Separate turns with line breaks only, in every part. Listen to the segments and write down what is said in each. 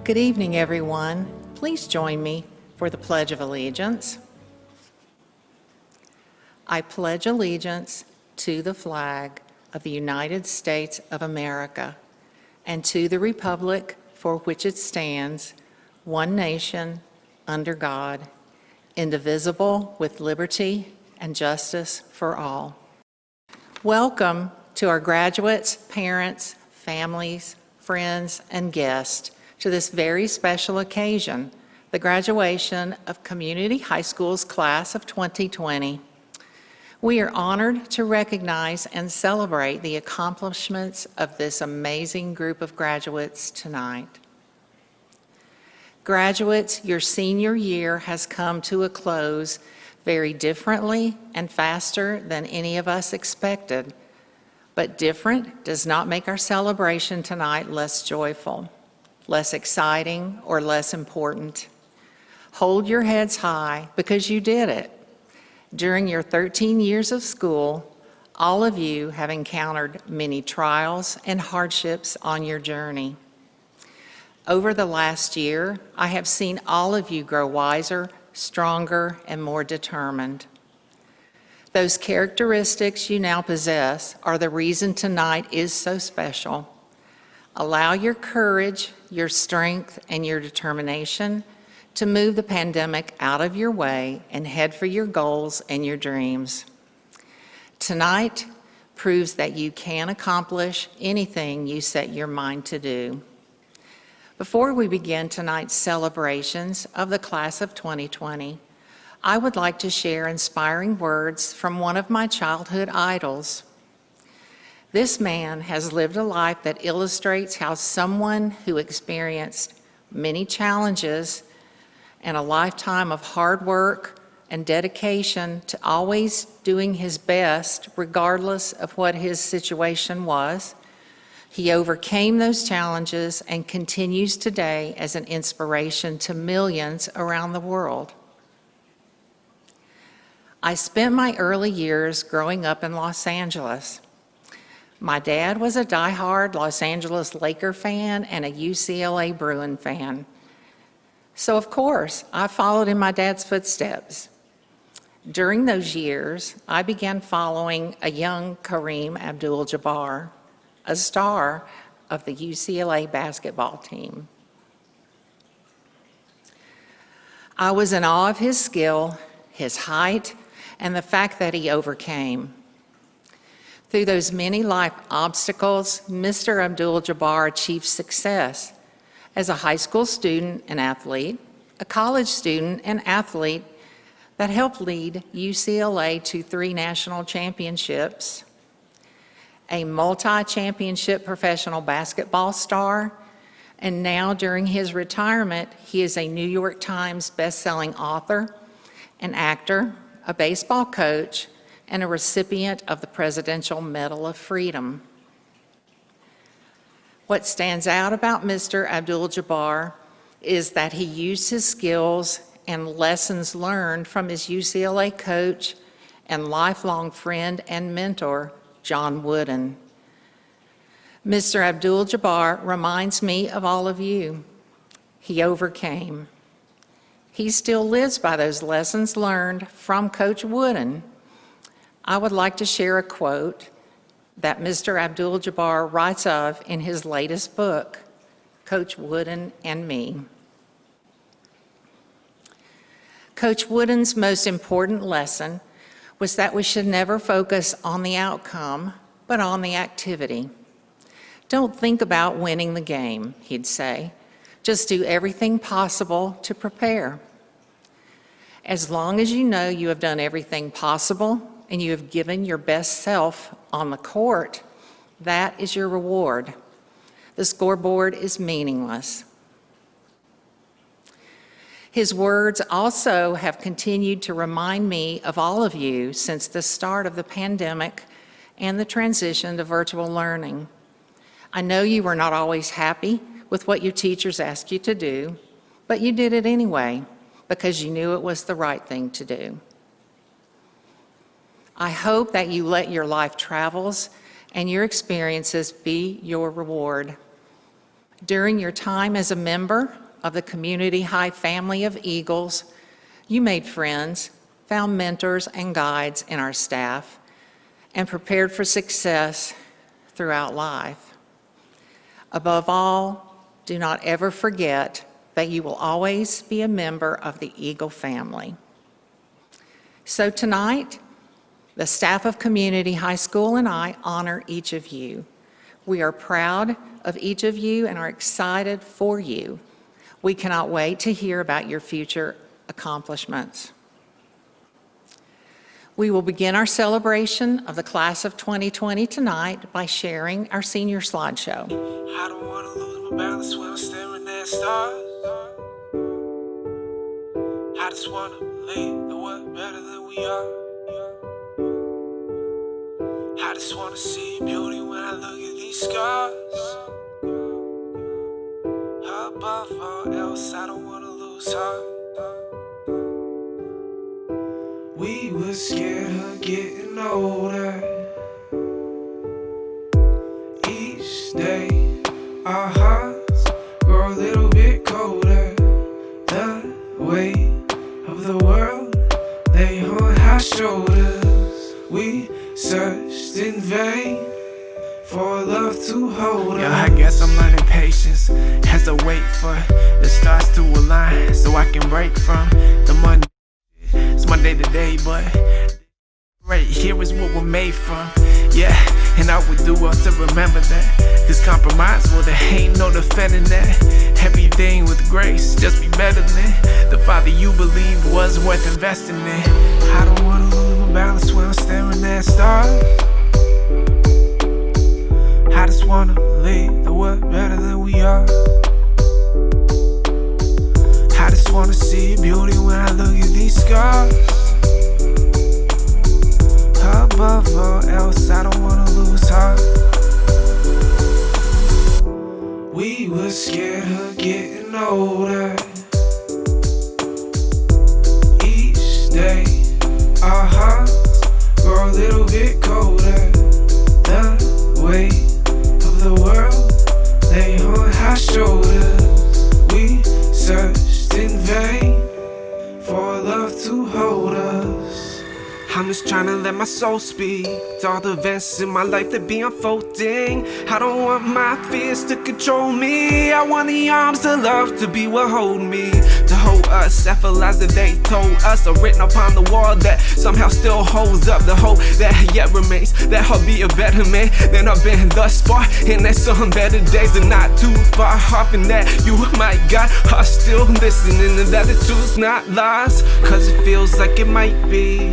Good evening, everyone. Please join me for the Pledge of Allegiance. I pledge allegiance to the flag of the United States of America and to the republic for which it stands, one nation, under God, indivisible, with liberty and justice for all. Welcome to our graduates, parents, families, friends, and guests to this very special occasion, the graduation of Community High School's class of 2020. We are honored to recognize and celebrate the accomplishments of this amazing group of graduates tonight. Graduates, your senior year has come to a close very differently and faster than any of us expected, but different does not make our celebration tonight less joyful, less exciting, or less important. Hold your heads high because you did it. During your 13 years of school, all of you have encountered many trials and hardships on your journey. Over the last year, I have seen all of you grow wiser, stronger, and more determined. Those characteristics you now possess are the reason tonight is so special. Allow your courage, your strength, and your determination to move the pandemic out of your way and head for your goals and your dreams. Tonight proves that you can accomplish anything you set your mind to do. Before we begin tonight's celebrations of the class of 2020, I would like to share inspiring words from one of my childhood idols. This man has lived a life that illustrates how someone who experienced many challenges and a lifetime of hard work and dedication to always doing his best, regardless of what his situation was, he overcame those challenges and continues today as an inspiration to millions around the world. I spent my early years growing up in Los Angeles. My dad was a diehard Los Angeles Laker fan and a UCLA Bruin fan. So of course, I followed in my dad's footsteps. During those years, I began following a young Kareem Abdul-Jabbar, a star of the UCLA basketball team. I was in awe of his skill, his height, and the fact that he overcame. Through those many life obstacles, Mr. Abdul-Jabbar achieved success as a high school student and athlete, a college student and athlete that helped lead UCLA to 3 national championships, a multi-championship professional basketball star, and now during his retirement, he is a New York Times best-selling author, an actor, a baseball coach, and a recipient of the Presidential Medal of Freedom. What stands out about Mr. Abdul-Jabbar is that he used his skills and lessons learned from his UCLA coach and lifelong friend and mentor, John Wooden. Mr. Abdul-Jabbar reminds me of all of you. He overcame. He still lives by those lessons learned from Coach Wooden. I would like to share a quote that Mr. Abdul-Jabbar writes of in his latest book, Coach Wooden and Me. Coach Wooden's most important lesson was that we should never focus on the outcome, but on the activity. Don't think about winning the game, he'd say. Just do everything possible to prepare. As long as you know you have done everything possible and you have given your best self on the court, that is your reward. The scoreboard is meaningless. His words also have continued to remind me of all of you since the start of the pandemic and the transition to virtual learning. I know you were not always happy with what your teachers asked you to do, but you did it anyway because you knew it was the right thing to do. I hope that you let your life travels and your experiences be your reward. During your time as a member of the Community High family of Eagles, you made friends, found mentors and guides in our staff, and prepared for success throughout life. Above all, do not ever forget that you will always be a member of the Eagle family. So tonight, the staff of Community High School and I honor each of you. We are proud of each of you and are excited for you. We cannot wait to hear about your future accomplishments. We will begin our celebration of the class of 2020 tonight by sharing our senior slideshow.
I don't want to lose my balance when I'm staring at stars. I just want to believe that we're better than we are. I just want to see beauty when I look at these scars. Above all else, I don't want to lose heart. We were scared of getting older. Each day, our hearts grow a little bit colder. The weight of the world lay on our shoulders. We searched in vain for love to hold us. Yeah, I guess I'm learning patience. Has to wait for the stars to align so I can break from the Monday. It's my day to day, but right here is what we're made from. Yeah, and I would do well to remember that. Cause compromise, well, there ain't no defending that. Everything with grace, just be better than the Father you believe was worth investing in. I don't wanna lose my balance when I'm staring at stars. I just wanna believe that we're better than we are. I just wanna see beauty when I look at these scars. Above all else, I don't wanna lose heart. We were scared of getting older. Each day, our hearts grow a little bit colder. The weight of the world lay on our shoulders. We searched in vain for love to hold us. I'm just trying to let my soul speak to all the events in my life that be unfolding. I don't want my fears to control me. I want the arms of love to be what hold me, to hold us. That philosophy they told us are written upon the wall that somehow still holds up the hope that yet remains, that I'll be a better man than I've been thus far, and that some better days are not too far off, and that you, my God, are still listening, and that the truth's not lost, cause it feels like it might be.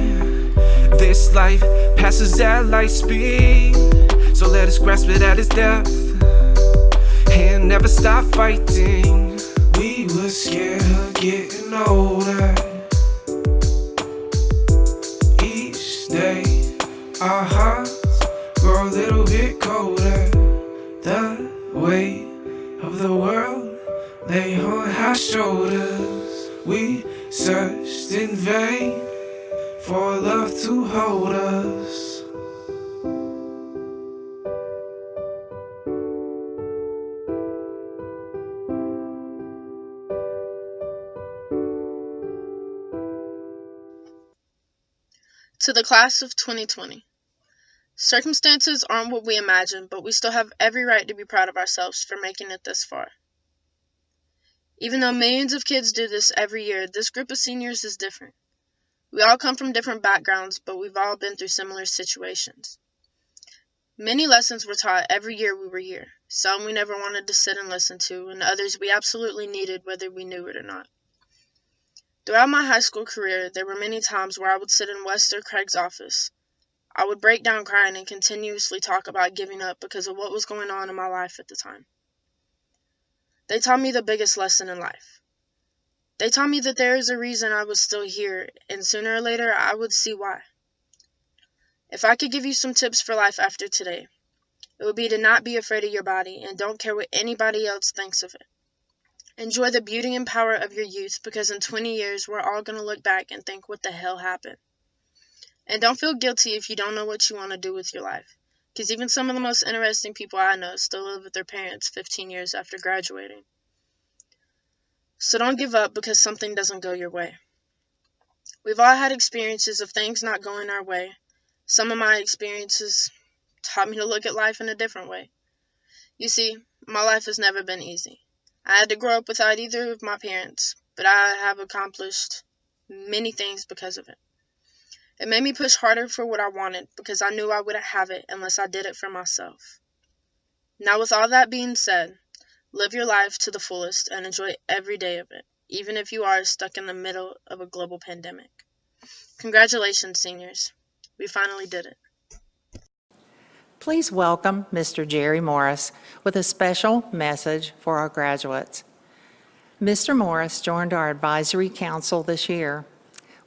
This life passes at light speed, so let us grasp it at its depth and never stop fighting. We were scared of getting older. Each day, our hearts grow a little bit colder. The weight of the world lay on our shoulders. We searched in vain for love to hold us.
To the class of 2020. Circumstances aren't what we imagined, but we still have every right to be proud of ourselves for making it this far. Even though millions of kids do this every year, this group of seniors is different. We all come from different backgrounds, but we've all been through similar situations. Many lessons were taught every year we were here. Some we never wanted to sit and listen to, and others we absolutely needed whether we knew it or not. Throughout my high school career, there were many times where I would sit in Wester Craig's office. I would break down crying and continuously talk about giving up because of what was going on in my life at the time. They taught me the biggest lesson in life. They taught me that there is a reason I was still here, and sooner or later I would see why. If I could give you some tips for life after today, it would be to not be afraid of your body and don't care what anybody else thinks of it. Enjoy the beauty and power of your youth, because in 20 years we're all going to look back and think, what the hell happened? And don't feel guilty if you don't know what you want to do with your life, because even some of the most interesting people I know still live with their parents 15 years after graduating. So don't give up because something doesn't go your way. We've all had experiences of things not going our way. Some of my experiences taught me to look at life in a different way. You see, my life has never been easy. I had to grow up without either of my parents, but I have accomplished many things because of it. It made me push harder for what I wanted because I knew I wouldn't have it unless I did it for myself. Now, with all that being said, live your life to the fullest and enjoy every day of it, even if you are stuck in the middle of a global pandemic. Congratulations, seniors. We finally did it.
Please welcome Mr. Jerry Morris with a special message for our graduates. Mr. Morris joined our advisory council this year.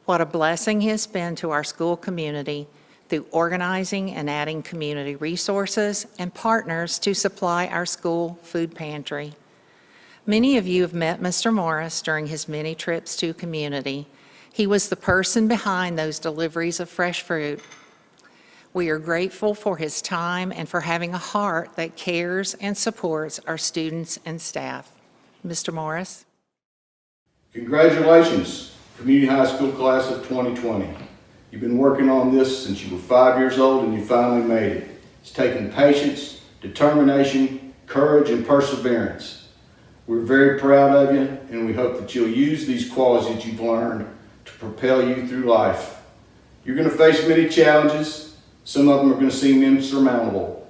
What a blessing he has been to our school community through organizing and adding community resources and partners to supply our school food pantry. Many of you have met Mr. Morris during his many trips to community. He was the person behind those deliveries of fresh fruit. We are grateful for his time and for having a heart that cares and supports our students and staff. Mr. Morris.
Congratulations, Community High School Class of 2020. You've been working on this since you were 5 years old and you finally made it. It's taken patience, determination, courage, and perseverance. We're very proud of you, and we hope that you'll use these qualities that you've learned to propel you through life. You're going to face many challenges. Some of them are going to seem insurmountable,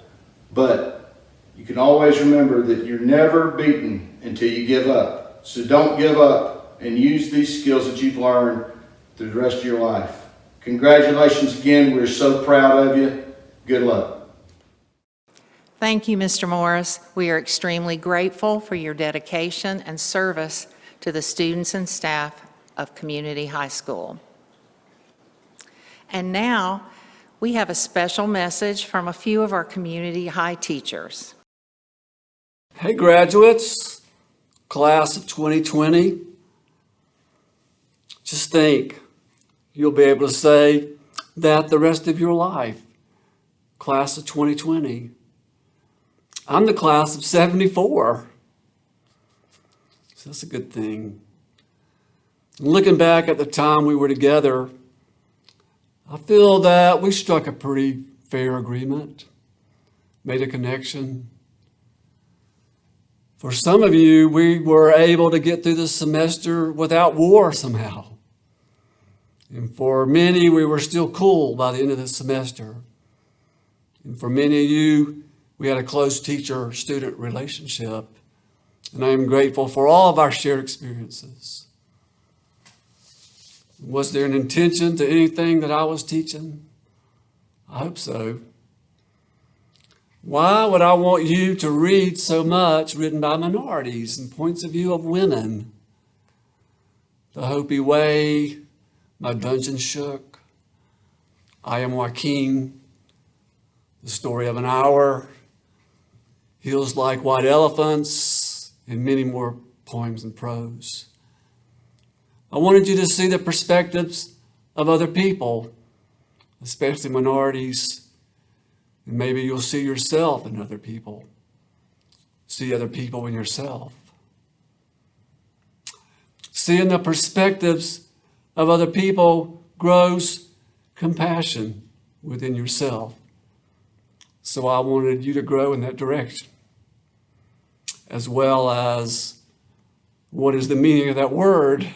but you can always remember that you're never beaten until you give up. So don't give up and use these skills that you've learned through the rest of your life. Congratulations again. We're so proud of you. Good luck.
Thank you, Mr. Morris. We are extremely grateful for your dedication and service to the students and staff of Community High School. And now, we have a special message from a few of our community high teachers.
Hey graduates, class of 2020, just think, you'll be able to say that the rest of your life, class of 2020. I'm the class of 74, so that's a good thing. Looking back at the time we were together, I feel that we struck a pretty fair agreement, made a connection. For some of you, we were able to get through the semester without war somehow. And for many, we were still cool by the end of the semester. And for many of you, we had a close teacher-student relationship. And I am grateful for all of our shared experiences. Was there an intention to anything that I was teaching? I hope so. Why would I want you to read so much written by minorities and points of view of women? The Hopi Way, My Dungeon Shook, I Am Joaquin, The Story of an Hour, Heels Like White Elephants, and many more poems and prose. I wanted you to see the perspectives of other people, especially minorities, and maybe you'll see yourself in other people. See other people in yourself. Seeing the perspectives of other people grows compassion within yourself. So I wanted you to grow in that direction, as well as what is the meaning of that word.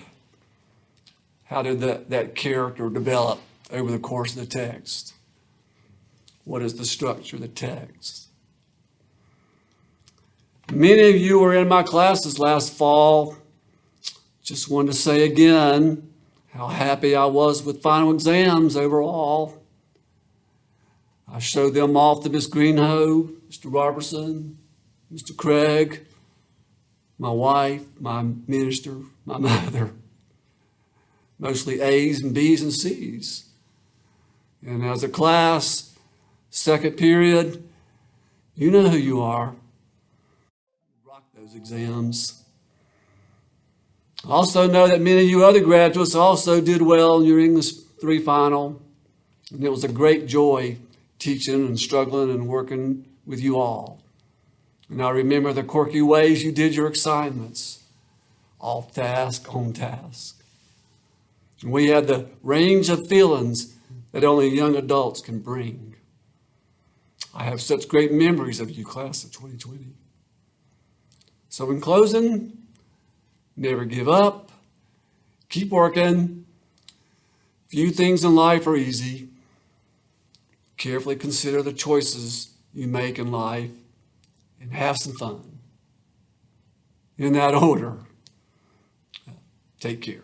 How did that character develop over the course of the text? What is the structure of the text? Many of you were in my classes last fall. Just wanted to say again how happy I was with final exams overall. I showed them off to Miss Greenhoe, Mr. Robertson, Mr. Craig, my wife, my minister, my mother. Mostly A's and B's and C's. And as a class, second period, you know who you are. Rock those exams. I also know that many of you other graduates also did well in your English 3 final. And it was a great joy teaching and struggling and working with you all. And I remember the quirky ways you did your assignments, off task, on task. And we had the range of feelings that only young adults can bring. I have such great memories of you, class of 2020. So in closing, never give up, keep working. Few things in life are easy. Carefully consider the choices you make in life and have some fun. In that order, take care.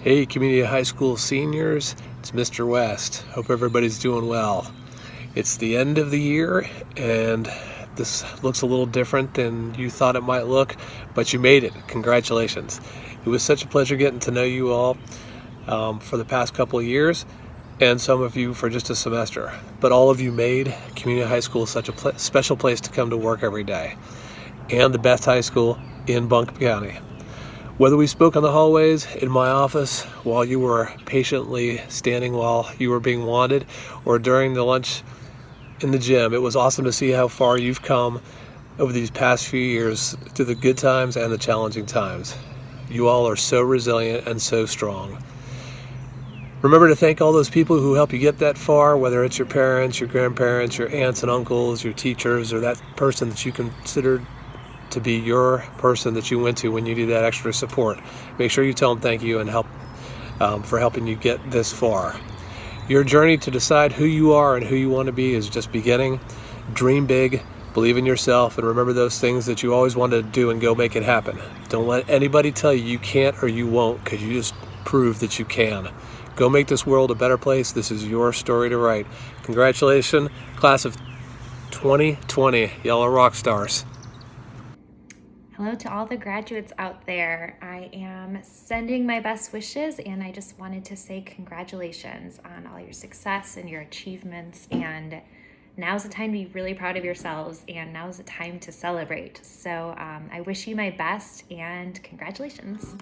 Hey, Community High School seniors, it's Mr. West. Hope everybody's doing well. It's the end of the year, and this looks a little different than you thought it might look, but you made it. Congratulations. It was such a pleasure getting to know you all for the past couple of years, and some of you for just a semester. But all of you made Community High School such a special place to come to work every day, and the best high school in Buncombe County. Whether we spoke on the hallways, in my office, while you were patiently standing while you were being wanted, or during the lunch in the gym, it was awesome to see how far you've come over these past few years through the good times and the challenging times. You all are so resilient and so strong. Remember to thank all those people who help you get that far, whether it's your parents, your grandparents, your aunts and uncles, your teachers, or that person that you considered to be your person that you went to when you need that extra support. Make sure you tell them thank you and help for helping you get this far. Your journey to decide who you are and who you want to be is just beginning. Dream big, believe in yourself, and remember those things that you always wanted to do and go make it happen. Don't let anybody tell you you can't or you won't, because you just proved that you can. Go make this world a better place. This is your story to write. Congratulations, class of 2020. Y'all are rock stars.
Hello to all the graduates out there. I am sending my best wishes, and I just wanted to say congratulations on all your success and your achievements. And now's the time to be really proud of yourselves, and now's the time to celebrate. So I wish you my best, and congratulations.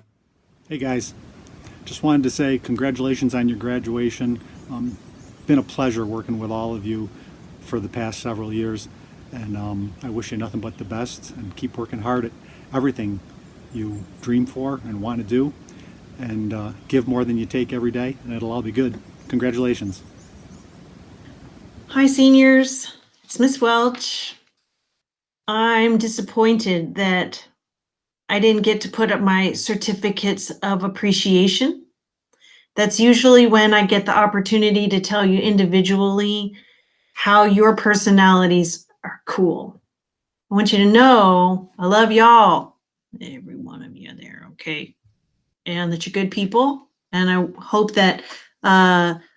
Hey guys, just wanted to say congratulations on your graduation. Been a pleasure working with all of you for the past several years, and I wish you nothing but the best, and keep working hard at everything you dream for and want to do, and give more than you take every day, and it'll all be good. Congratulations.
Hi seniors, it's Miss Welch. I'm disappointed that I didn't get to put up my certificates of appreciation. That's usually when I get the opportunity to tell you individually how your personalities are cool. I want you to know I love y'all, every one of you there, okay? And that you're good people, and I hope that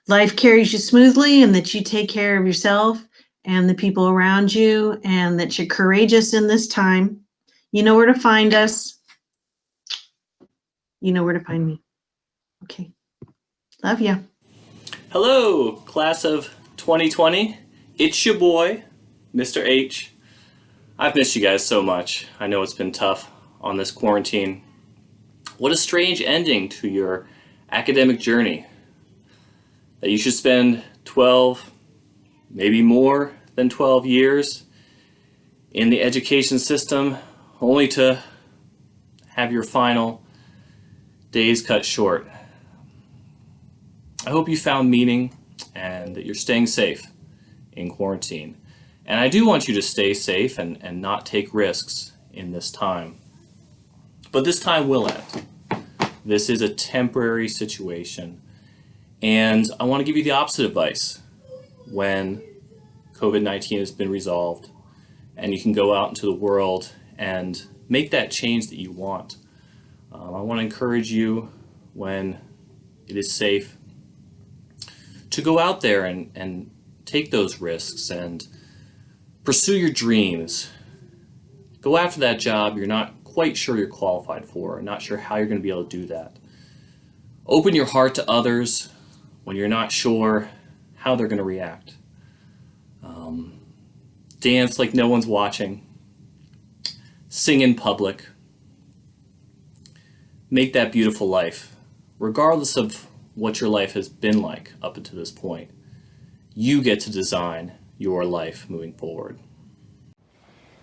life carries you smoothly, and that you take care of yourself and the people around you, and that you're courageous in this time. You know where to find us. You know where to find me. Okay. Love ya.
Hello, class of 2020. It's your boy, Mr. H. I've missed you guys so much. I know it's been tough on this quarantine. What a strange ending to your academic journey. That you should spend 12, maybe more than 12 years in the education system, only to have your final days cut short. I hope you found meaning and that you're staying safe in quarantine. And I do want you to stay safe and not take risks in this time. But this time will end. This is a temporary situation. And I want to give you the opposite advice when COVID-19 has been resolved and you can go out into the world and make that change that you want. I want to encourage you, when it is safe, to go out there and take those risks and pursue your dreams. Go after that job you're not quite sure you're qualified for, not sure how you're going to be able to do that. Open your heart to others when you're not sure how they're going to react. Dance like no one's watching. Sing in public. Make that beautiful life, regardless of what your life has been like up until this point. You get to design your life moving forward.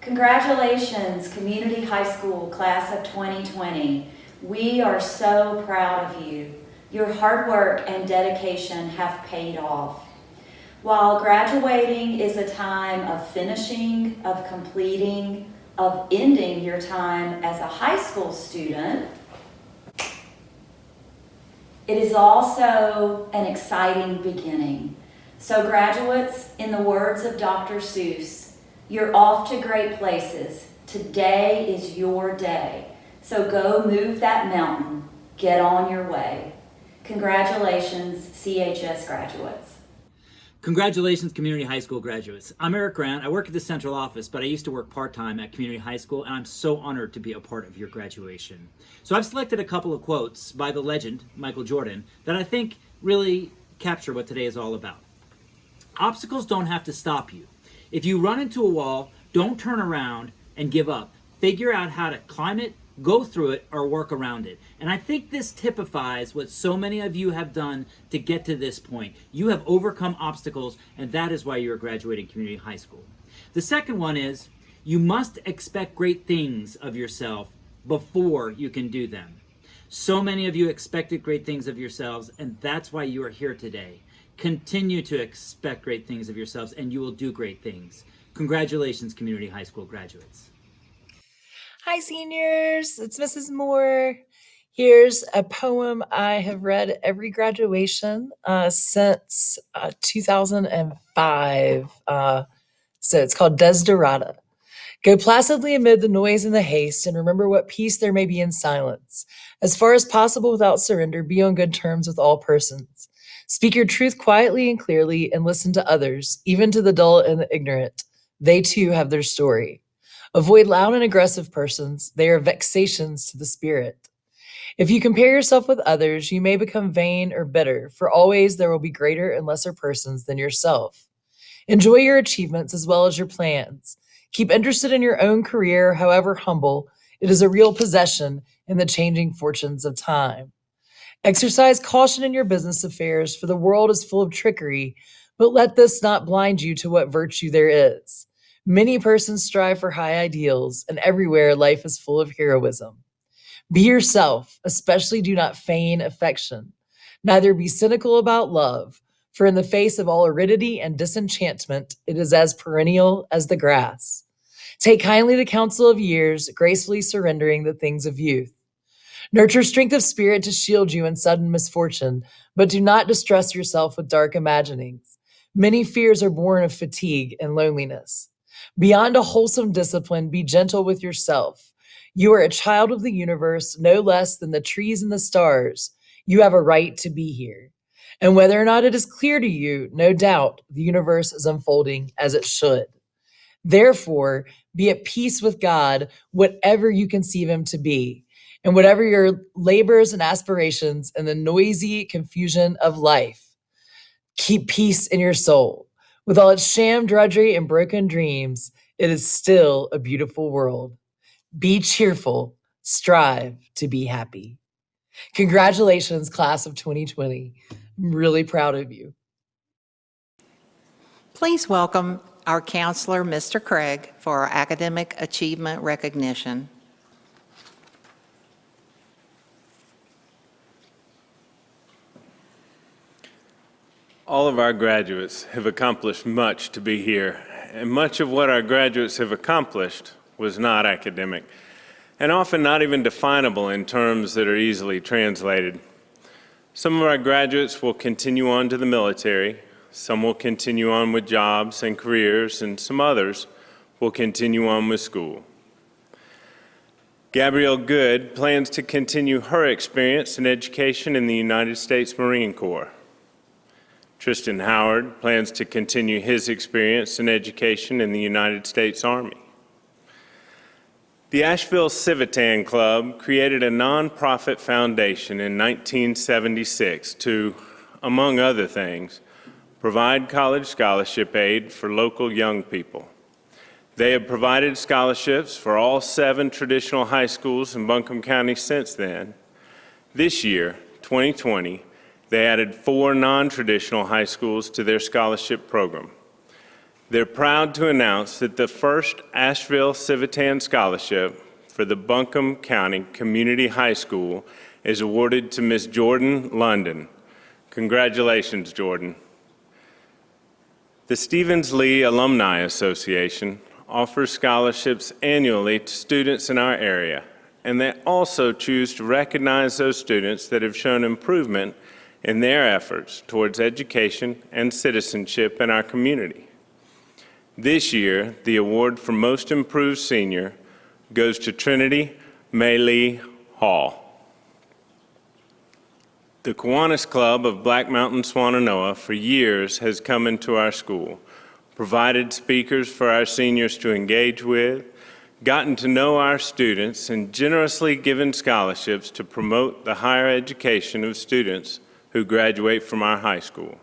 Congratulations, Community High School Class of 2020. We are so proud of you. Your hard work and dedication have paid off. While graduating is a time of finishing, of completing, of ending your time as a high school student, it is also an exciting beginning. So graduates, in the words of Dr. Seuss, you're off to great places. Today is your day. So go move that mountain. Get on your way. Congratulations, CHS graduates.
Congratulations, Community High School graduates. I'm Eric Grant. I work at the central office, but I used to work part-time at Community High School, and I'm so honored to be a part of your graduation. So I've selected a couple of quotes by the legend, Michael Jordan, that I think really capture what today is all about. Obstacles don't have to stop you. If you run into a wall, don't turn around and give up. Figure out how to climb it, go through it, or work around it. And I think this typifies what so many of you have done to get to this point. You have overcome obstacles, and that is why you're graduating community high school. The second one is, you must expect great things of yourself before you can do them. So many of you expected great things of yourselves, and that's why you are here today. Continue to expect great things of yourselves, and you will do great things. Congratulations, community high school graduates.
Hi, seniors. It's Mrs. Moore. Here's a poem I have read at every graduation since 2005. So it's called Desiderata. Go placidly amid the noise and the haste, and remember what peace there may be in silence. As far as possible without surrender, be on good terms with all persons. Speak your truth quietly and clearly, and listen to others, even to the dull and the ignorant. They too have their story. Avoid loud and aggressive persons. They are vexations to the spirit. If you compare yourself with others, you may become vain or bitter, for always there will be greater and lesser persons than yourself. Enjoy your achievements as well as your plans. Keep interested in your own career, however humble. It is a real possession in the changing fortunes of time. Exercise caution in your business affairs, for the world is full of trickery, but let this not blind you to what virtue there is. Many persons strive for high ideals, and everywhere life is full of heroism. Be yourself, especially do not feign affection. Neither be cynical about love, for in the face of all aridity and disenchantment, it is as perennial as the grass. Take kindly the counsel of years, gracefully surrendering the things of youth. Nurture strength of spirit to shield you in sudden misfortune, but do not distress yourself with dark imaginings. Many fears are born of fatigue and loneliness. Beyond a wholesome discipline, be gentle with yourself. You are a child of the universe, no less than the trees and the stars. You have a right to be here. And whether or not it is clear to you, no doubt the universe is unfolding as it should. Therefore, be at peace with God, whatever you conceive him to be, and whatever your labors and aspirations in the noisy confusion of life. Keep peace in your soul. With all its sham drudgery and broken dreams, it is still a beautiful world. Be cheerful, strive to be happy. Congratulations, class of 2020. I'm really proud of you.
Please welcome our counselor, Mr. Craig, for our academic achievement recognition.
All of our graduates have accomplished much to be here, and much of what our graduates have accomplished was not academic, and often not even definable in terms that are easily translated. Some of our graduates will continue on to the military, some will continue on with jobs and careers, and some others will continue on with school. Gabrielle Good plans to continue her experience and education in the United States Marine Corps. Tristan Howard plans to continue his experience and education in the United States Army. The Asheville Civitan Club created a nonprofit foundation in 1976 to, among other things, provide college scholarship aid for local young people. They have provided scholarships for all 7 traditional high schools in Buncombe County since then. This year, 2020, they added 4 non-traditional high schools to their scholarship program. They're proud to announce that the first Asheville Civitan Scholarship for the Buncombe County Community High School is awarded to Ms. Jordan London. Congratulations, Jordan. The Stevens Lee Alumni Association offers scholarships annually to students in our area, and they also choose to recognize those students that have shown improvement in their efforts towards education and citizenship in our community. This year, the award for Most Improved Senior goes to Trinity May-Lee Hall. The Kiwanis Club of Black Mountain Swannanoa for years has come into our school, provided speakers for our seniors to engage with, gotten to know our students, and generously given scholarships to promote the higher education of students who graduate from our high school.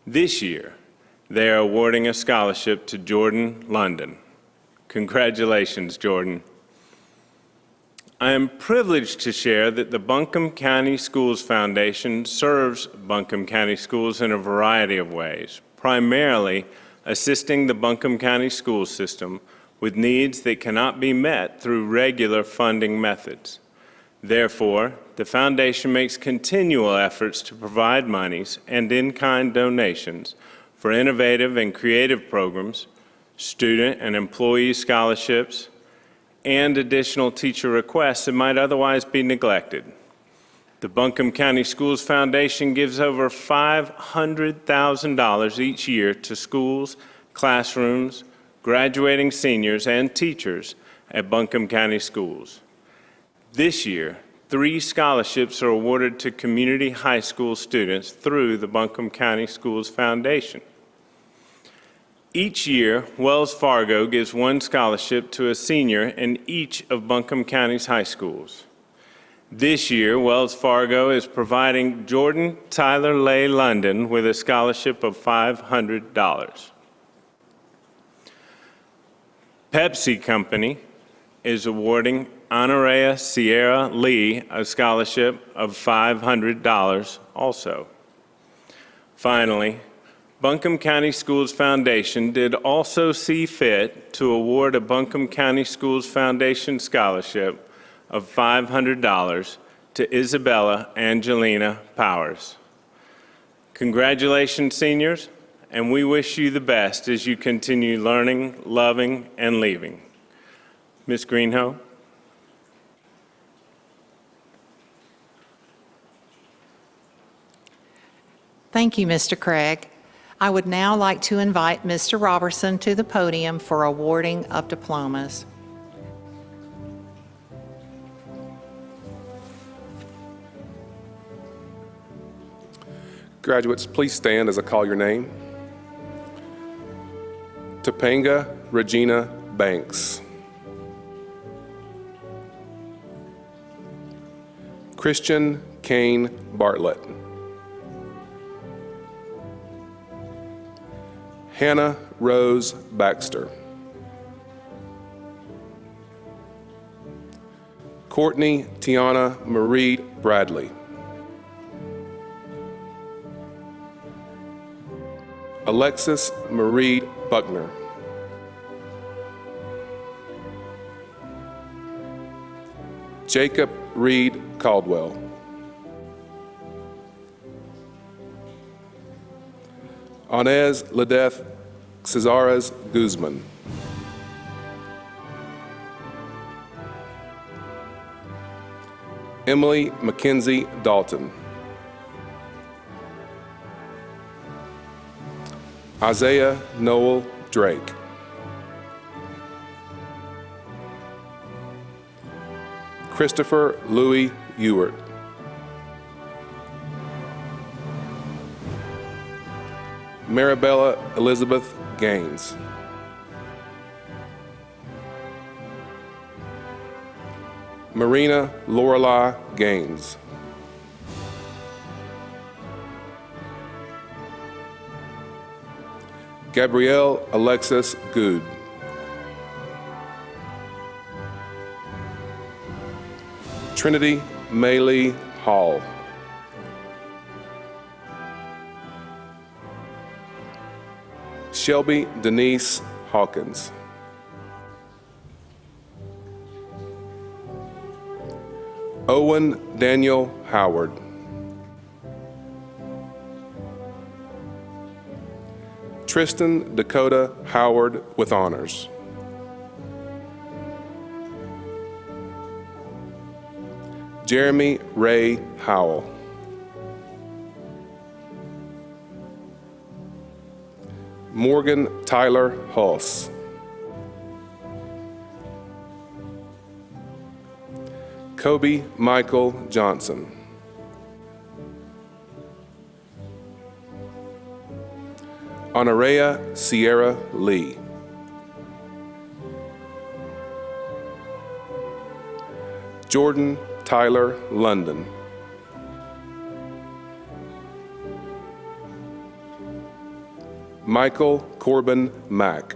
This year, they are awarding a scholarship to Jordan London. Congratulations, Jordan. I am privileged to share that the Buncombe County Schools Foundation serves Buncombe County schools in a variety of ways, primarily assisting the Buncombe County school system with needs that cannot be met through regular funding methods. Therefore, the foundation makes continual efforts to provide monies and in-kind donations for innovative and creative programs, student and employee scholarships, and additional teacher requests that might otherwise be neglected. The Buncombe County Schools Foundation gives over $500,000 each year to schools, classrooms, graduating seniors, and teachers at Buncombe County Schools. This year, 3 scholarships are awarded to community high school students through the Buncombe County Schools Foundation. Each year, Wells Fargo gives 1 scholarship to a senior in each of Buncombe County's high schools. This year, Wells Fargo is providing Jordan Tyler Lay London with a scholarship of $500. Pepsi Company is awarding Honorea Sierra Lee a scholarship of $500 also. Finally, Buncombe County Schools Foundation did also see fit to award a Buncombe County Schools Foundation scholarship of $500 to Isabella Angelina Powers. Congratulations, seniors, and we wish you the best as you continue learning, loving, and leaving. Ms. Greenhoe?
Thank you, Mr. Craig. I would now like to invite Mr. Robertson to the podium for awarding of diplomas.
Graduates, please stand as I call your name. Topanga Regina Banks. Christian Kane Bartlett. Hannah Rose Baxter. Courtney Tiana Marie Bradley. Alexis Marie Buckner. Jacob Reed Caldwell. Inez Ledeth Cesares Guzman. Emily Mackenzie Dalton. Isaiah Noel Drake. Christopher Louis Ewart. Marabella Elizabeth Gaines. Marina Lorelei Gaines. Gabrielle Alexis Good. Trinity Maylee Hall. Shelby Denise Hawkins. Owen Daniel Howard. Tristan Dakota Howard with honors. Jeremy Ray Howell. Morgan Tyler Hulse. Kobe Michael Johnson. Honorea Sierra Lee. Jordan Tyler London. Michael Corbin Mack.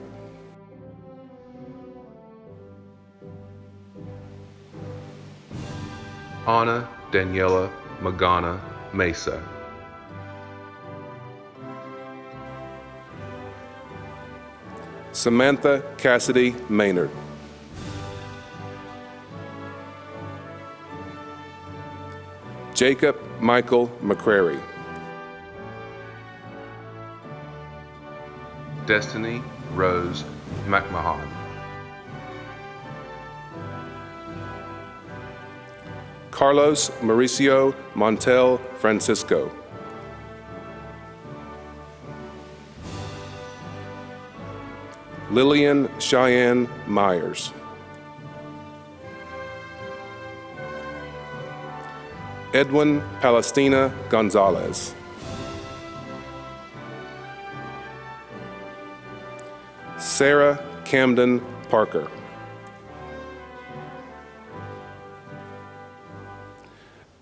Anna Daniela Magana Mesa. Samantha Cassidy Maynard. Jacob Michael McCrary. Destiny Rose McMahon. Carlos Mauricio Montel Francisco. Lillian Cheyenne Myers. Edwin Palestina Gonzalez. Sarah Camden Parker.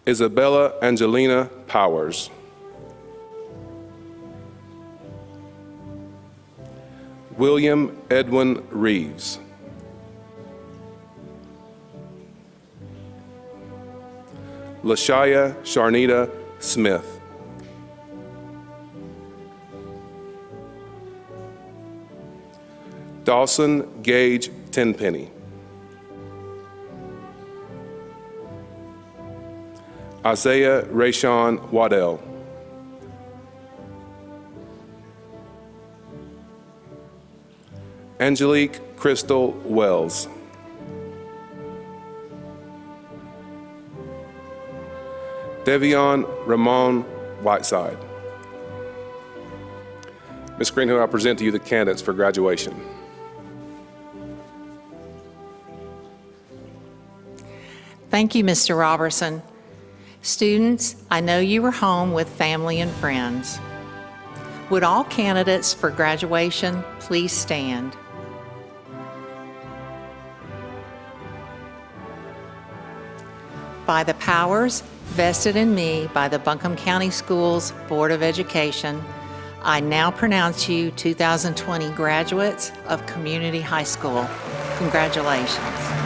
Isabella Angelina Powers. William Edwin Reeves. Lashaya Sharnita Smith. Dawson Gage Tenpenny. Isaiah Rayshawn Waddell. Angelique Crystal Wells. Devion Ramon Whiteside. Ms. Greenhill, I present to you the candidates for graduation.
Thank you, Mr. Robertson. Students, I know you were home with family and friends. Would all candidates for graduation please stand? By the powers vested in me by the Buncombe County Schools Board of Education, I now pronounce you 2020 graduates of Community High School. Congratulations.